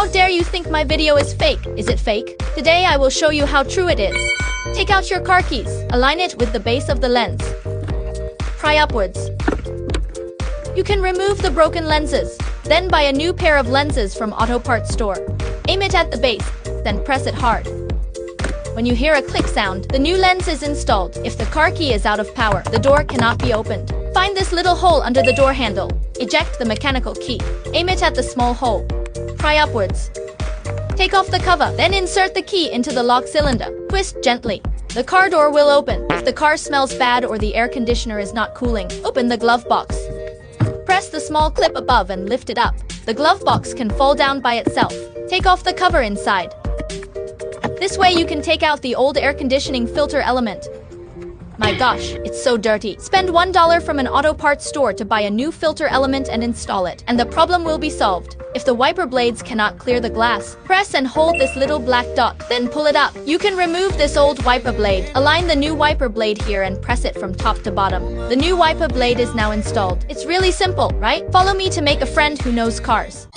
How dare you think my video is fake? Is it fake? Today I will show you how true it is. Take out your car keys. Align it with the base of the lens. Pry upwards. You can remove the broken lenses. Then buy a new pair of lenses from auto parts store. Aim it at the base, then press it hard. When you hear a click sound, the new lens is installed. If the car key is out of power, the door cannot be opened. Find this little hole under the door handle. Eject the mechanical key. Aim it at the small hole. Pry upwards. Take off the cover, then insert the key into the lock cylinder. Twist gently. The car door will open. If the car smells bad or the air conditioner is not cooling, open the glove box. Press the small clip above and lift it up. The glove box can fall down by itself. Take off the cover inside. This way you can take out the old air conditioning filter element. My gosh, it's so dirty. Spend $1 from an auto parts store to buy a new filter element and install it, and the problem will be solved. If the wiper blades cannot clear the glass, press and hold this little black dot, then pull it up. You can remove this old wiper blade. Align the new wiper blade here and press it from top to bottom. The new wiper blade is now installed. It's really simple, right? Follow me to make a friend who knows cars.